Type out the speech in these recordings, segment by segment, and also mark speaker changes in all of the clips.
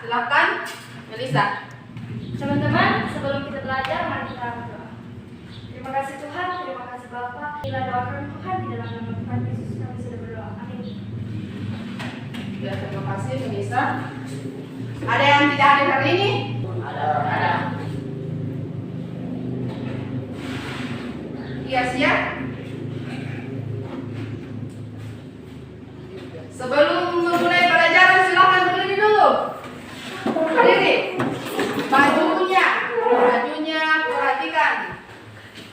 Speaker 1: Silakan, Melisa.
Speaker 2: Teman-teman, sebelum kita belajar, mari kita berdoa. Terima kasih Tuhan, terima kasih Bapa. Bila doakan Tuhan di dalam nama Tuhan Yesus kami sudah berdoa. Amin.
Speaker 1: Ya, terima kasih Melisa. Ada yang tidak hadir hari ini? Ada. Iya, siap. Sebelum memulai pelajaran silakan berdiri dulu. Berdiri. Bajunya perhatikan.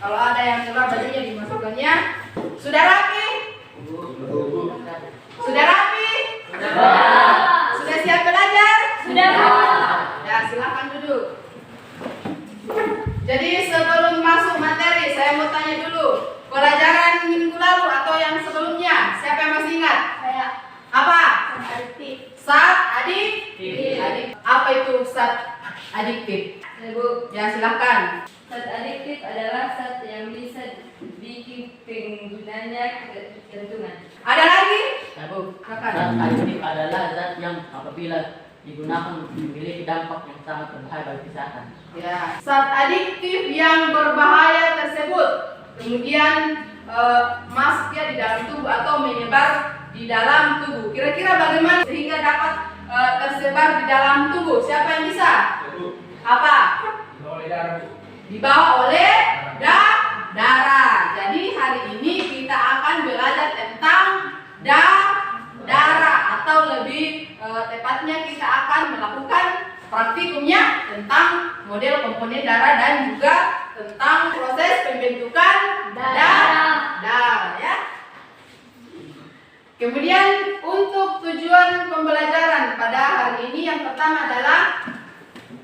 Speaker 1: Kalau ada yang kurang bajunya dimasukkannya. Sudah rapi? Sudah rapi? Sudah siap belajar?
Speaker 2: Sudah.
Speaker 1: Ya, silakan duduk. Jadi sebelum masuk materi, saya mau tanya dulu. Pelajaran minggu lalu atau yang sebelumnya, siapa yang masih ingat?
Speaker 2: Saya.
Speaker 1: Apa? Zat
Speaker 2: Adiktif.
Speaker 1: Apa itu zat adiktif?
Speaker 2: Ibu.
Speaker 1: Ya, silakan.
Speaker 2: Zat adiktif adalah zat yang bisa bikin penggunanya ketergantungan.
Speaker 1: Ada lagi?
Speaker 3: Zat adiktif adalah zat yang apabila digunakan memiliki dampak yang sangat berbahaya bagi kesehatan.
Speaker 1: Ya, zat adiktif yang berbahaya tersebut kemudian masuk ya di dalam tubuh atau menyebar di dalam tubuh. Kira-kira bagaimana sehingga dapat tersebar di dalam tubuh? Siapa yang bisa? Apa? Dibawa oleh darah. Jadi hari ini kita akan belajar tentang darah atau lebih tepatnya kita akan melakukan praktikumnya tentang model komponen darah dan juga tentang proses pembentukan darah ya. Kemudian untuk tujuan pembelajaran pada hari ini yang pertama adalah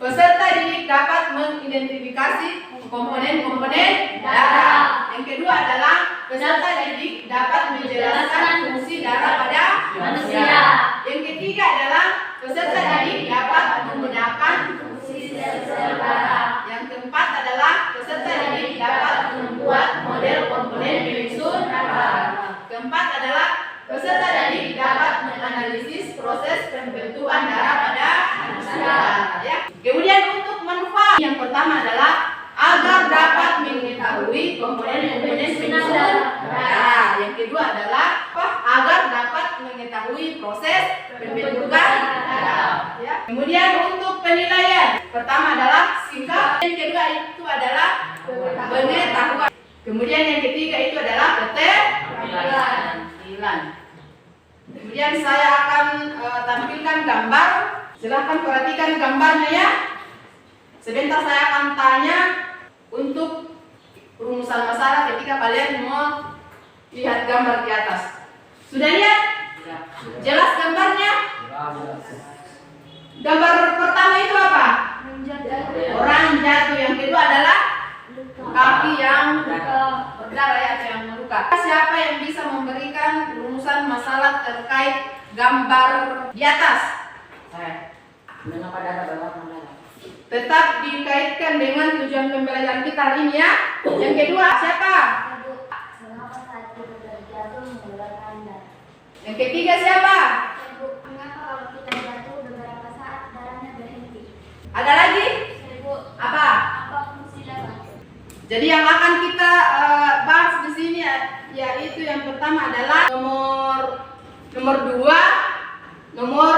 Speaker 1: peserta didik dapat mengidentifikasi komponen-komponen darah. Yang kedua adalah peserta didik dapat menjelaskan fungsi darah pada manusia. Yang ketiga adalah peserta didik dapat menggunakan fungsi sel-sel darah. Yang keempat adalah peserta didik dapat membuat model komponen penyusun darah. Keempat adalah peserta didik dapat menganalisis proses pembentukan darah pada manusia. Ya. Kemudian untuk manfaat yang pertama adalah agar dapat mengetahui komponen-komponen penyusun darah. Yang kedua adalah agar dapat mengetahui proses pembentukan darah. Ya. Kemudian untuk penilaian, pertama adalah singkat, yang kedua itu adalah pengetahuan. Kemudian yang ketiga itu adalah keterampilan. Kemudian saya akan tampilkan gambar. Silahkan perhatikan gambarnya ya. Sebentar saya akan tanya untuk rumusan masalah ketika kalian mau lihat gambar di atas. Sudah lihat? Jelas gambarnya? Gambar pertama itu apa? Orang jatuh. Yang kedua adalah kaki yang berdarah ya, atau yang meluka. Siapa yang bisa memberikan rumusan masalah terkait gambar di atas?
Speaker 3: Mengapa darah berwarna merah?
Speaker 1: Tetap dikaitkan dengan tujuan pembelajaran kita hari ini ya. Yang kedua siapa?
Speaker 2: Mengapa saat kita terjatuh mengeluarkan darah?
Speaker 1: Yang ketiga siapa?
Speaker 2: Mengapa kalau kita jatuh beberapa saat darahnya berhenti?
Speaker 1: Ada lagi? Apa?
Speaker 2: Apa fungsi darah?
Speaker 1: Jadi yang akan kita bahas di sini yaitu yang pertama adalah nomor 2, nomor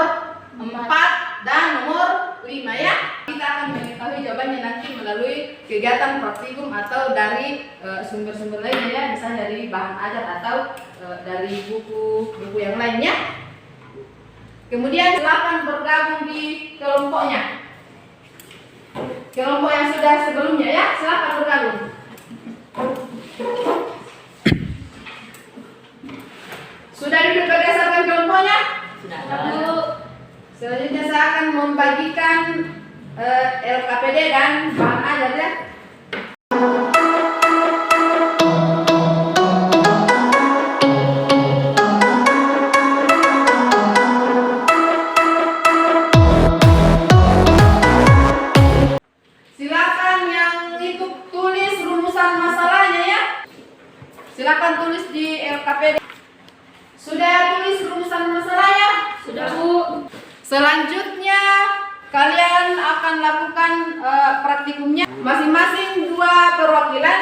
Speaker 1: 4 dan nomor 5 ya. Kita akan mengetahui jawabannya nanti melalui kegiatan praktikum atau dari sumber-sumber lainnya ya, misalnya dari bahan ajar atau dari buku yang lainnya. Kemudian silakan bergabung di kelompoknya. Kelompok yang sudah sebelumnya ya, silakan bergabung. Sudah duduk berdasarkan kelompoknya?
Speaker 3: Sudah.
Speaker 1: Selanjutnya saya akan membagikan LKPD dan bahan ajar ya. Silakan yang ikut tulis rumusan masalahnya ya. Silakan tulis di LKPD. Sudah tulis rumusan masalahnya?
Speaker 2: Sudah, Bu.
Speaker 1: Selanjutnya Kalian akan lakukan praktikumnya. Masing-masing 2 perwakilan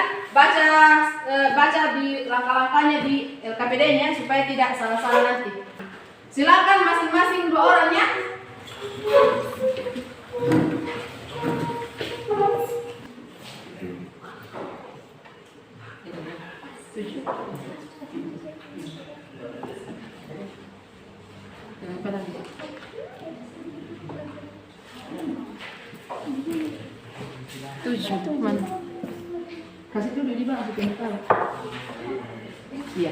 Speaker 1: baca di langkah-langkahnya di LKPD-nya supaya tidak salah-salah nanti. Silakan masing-masing 2 orang ya. Tujuh mana? Kasih dulu di bawah supaya tahu. Iya.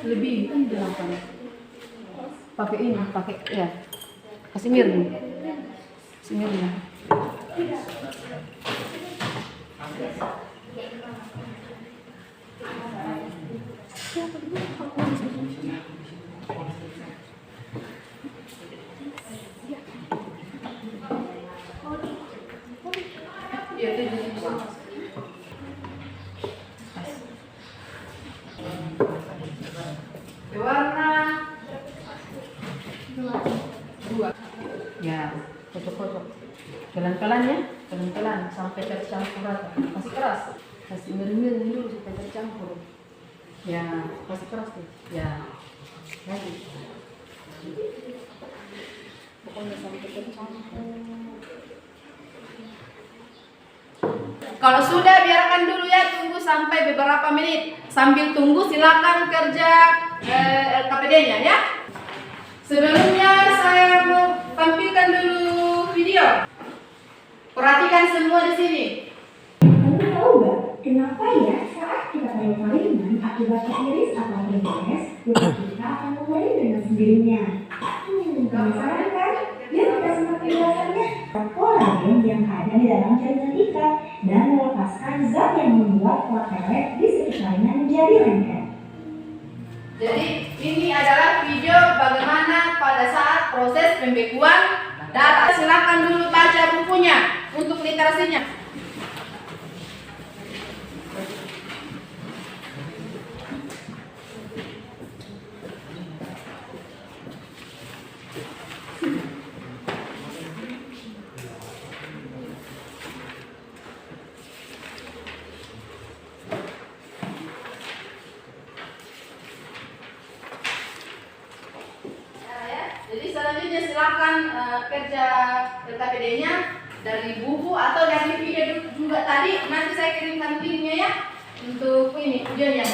Speaker 1: Lebih ini 8. Pakai ini, pakai ya. Kasih miring. Kasih miring. Iya, warna 2. Ya, kocok-kocok. Pelan-pelan ya, pelan-pelan sampai tercampur rata. Kasih keras, kasih miring-miring dulu supaya tercampur. Ya, kasih keras tuh. Ya, lagi. Pokoknya sampai tercampur. Kalau sudah biarkan dulu ya, tunggu sampai beberapa menit. Sambil tunggu silakan kerja LKPD-nya ya. Sebelumnya saya mau tampilkan dulu video. Perhatikan semua di sini.
Speaker 4: Kamu tahu nggak kenapa ya saat kita taruh talian akibat iris atau PPS, kita akan kembali dengan sendirinya. Penasaran kan? Yuk kita simak penjelasannya. Kolagen yang ada di dalam jaringan ikat dan melepaskan zat yang membuat kuat pelet di sekitarnya menjadi lengket.
Speaker 1: Jadi ini adalah video bagaimana pada saat proses pembekuan data. Silakan dulu baca bukunya untuk literasinya. Jadi selanjutnya silakan kerja LKPD-nya dari buku atau dari video juga tadi. Nanti saya kirimkan linknya ya untuk ini videonya.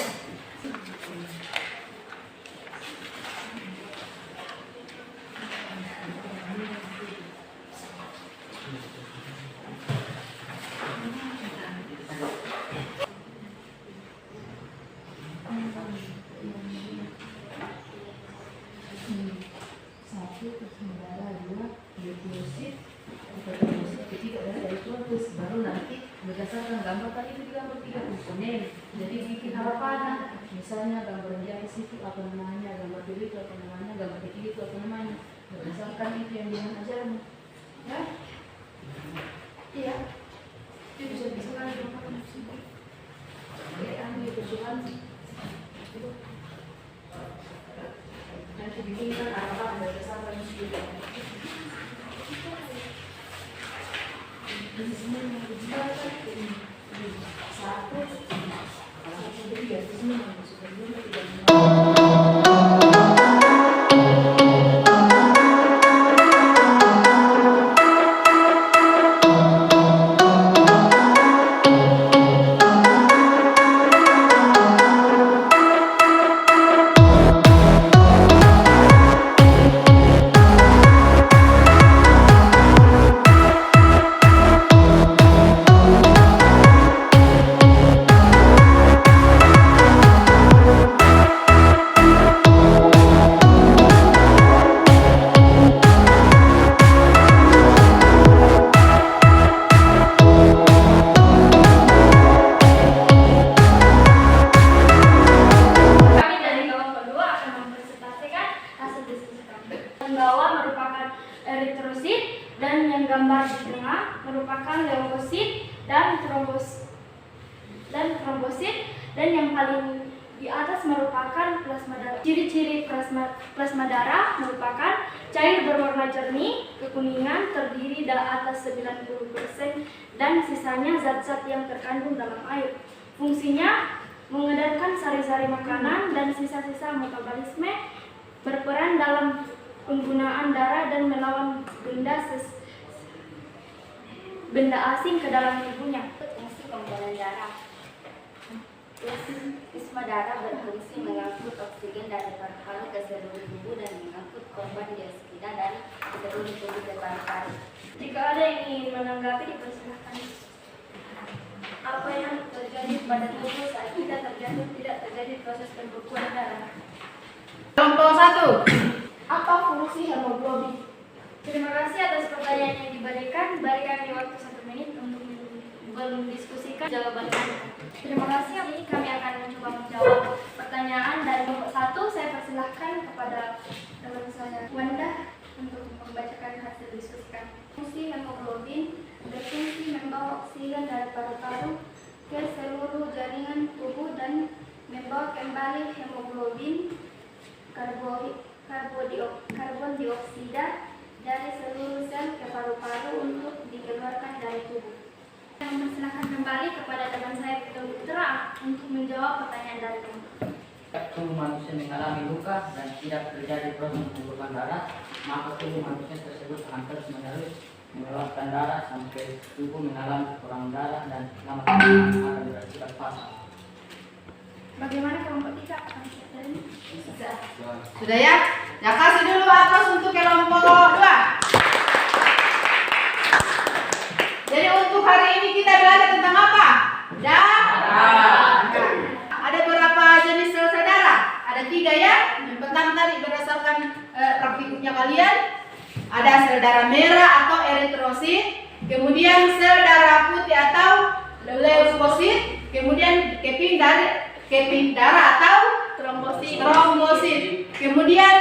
Speaker 1: Baru nanti berdasarkan gambar tadi itu digambar 3 komponen. Jadi bikin harapan, misalnya gambar jari situ apa namanya, gambar dulu itu apa namanya, gambar kecil itu apa namanya. Berdasarkan itu yang dia ajarmu. Ya? Iya. Itu bisa kan gambar musik. Ya, ambil kesukaan. Nanti bikinkan harapan berdasarkan musik. Di sini yang dijual kan satu, kalau satu beli ya di sini masukkan dulu tidak.
Speaker 2: Eritrosit dan yang gambar di tengah merupakan leukosit dan trombosit dan yang paling Di atas merupakan plasma darah. Ciri-ciri plasma darah merupakan cair berwarna jernih, kekuningan, terdiri dari atas 90% dan sisanya zat-zat yang terkandung dalam air. Fungsinya mengedarkan sari-sari makanan dan sisa-sisa metabolisme, berperan dalam penggunaan darah dan melawan benda asing ke dalam tubuhnya.
Speaker 5: Fungsi komponen darah. Plasma darah berfungsi mengangkut oksigen dari paru-paru ke seluruh tubuh dan mengangkut karbon dioksida dari seluruh tubuh ke paru-paru.
Speaker 2: Jika ada yang ingin menanggapi, dipersilakan. Apa yang terjadi pada tubuh saat kita terjatuh tidak terjadi proses pembekuan darah?
Speaker 1: Kelompok 1.
Speaker 2: Apa fungsi hemoglobin? Terima kasih atas pertanyaan yang diberikan. Beri kami waktu 1 menit untuk mendiskusikan jawabannya. Terima kasih. Ini kami akan mencoba menjawab pertanyaan dari kelompok 1. Saya persilahkan kepada teman saya Wanda untuk membacakan hasil diskusi kami. Fungsi hemoglobin berfungsi membawa oksigen dari paru-paru ke seluruh jaringan tubuh dan membawa kembali hemoglobin karbon dioksida dari seluruh sel ke paru-paru untuk dikeluarkan dari tubuh. Saya mempersilahkan kembali kepada teman saya Dr. Putra untuk menjawab pertanyaan dari kami.
Speaker 3: Tubuh manusia mengalami luka dan tidak terjadi proses pembekuan darah, maka tubuh manusia tersebut akan terus menerus mengeluarkan darah sampai tubuh mengalami kekurangan darah dan lama-lama akan berakibat fatal.
Speaker 2: Bagaimana kelompok 3 akan siap dari ini?
Speaker 1: Sudah ya? Ya kasih dulu atas untuk kelompok 2. Jadi untuk hari ini kita belajar tentang apa? Darah. Ada berapa jenis sel darah? Ada 3 ya. Yang pertama tadi berdasarkan praktikumnya kalian, ada sel darah merah atau eritrosit, kemudian sel darah putih atau leukosit, kemudian keping darah atau trombosit. Kemudian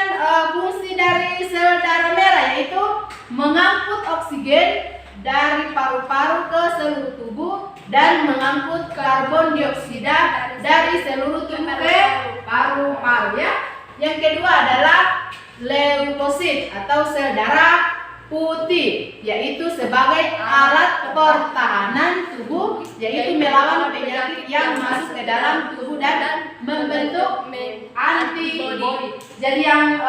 Speaker 1: fungsi dari sel darah merah yaitu mengangkut oksigen dari paru-paru ke seluruh tubuh dan mengangkut karbon dioksida dari seluruh tubuh ke paru-paru ya. Yang kedua adalah leukosit atau sel darah putih, yaitu sebagai alat pertahanan tubuh, yaitu melawan penyakit yang masuk ke dalam tubuh dan membentuk antibodi. Jadi yang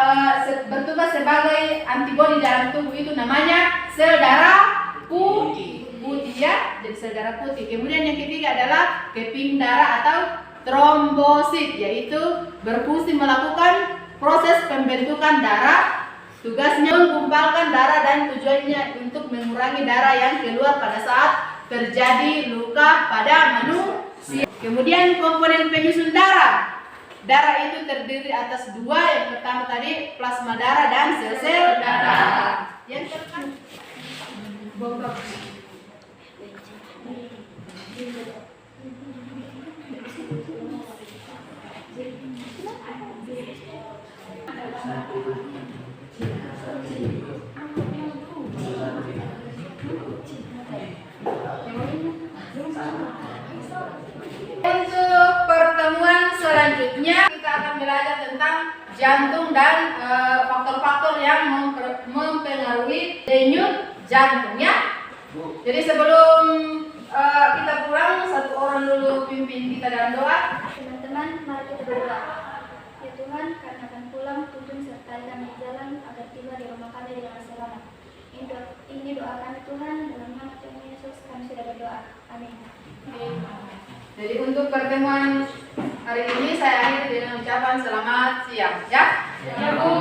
Speaker 1: bertugas sebagai antibodi dalam tubuh itu namanya sel darah putih ya, jadi sel darah putih. Kemudian yang ketiga adalah keping darah atau trombosit, yaitu berfungsi melakukan proses pembentukan darah. Tugasnya menggumpalkan darah dan tujuannya untuk mengurangi darah yang keluar pada saat terjadi luka pada manusia. Kemudian komponen penyusun darah. Darah itu terdiri atas 2, yang pertama tadi plasma darah dan sel-sel darah. Yang kedua untuk pertemuan selanjutnya kita akan belajar tentang jantung dan faktor-faktor yang mempengaruhi denyut jantungnya. Jadi sebelum kita pulang, satu orang dulu pimpin kita dalam doa.
Speaker 2: Teman-teman, mari kita berdoa. Ya Tuhan, kami akan pulang, tuntun sertai kami di jalan agar tiba di rumah kami dengan selamat. Ini doa kami Tuhan, dalam nama Tuhan Yesus kami sudah berdoa. Amin.
Speaker 1: Jadi untuk pertemuan hari ini saya akhiri dengan ucapan selamat siang ya.
Speaker 2: Ya Bu.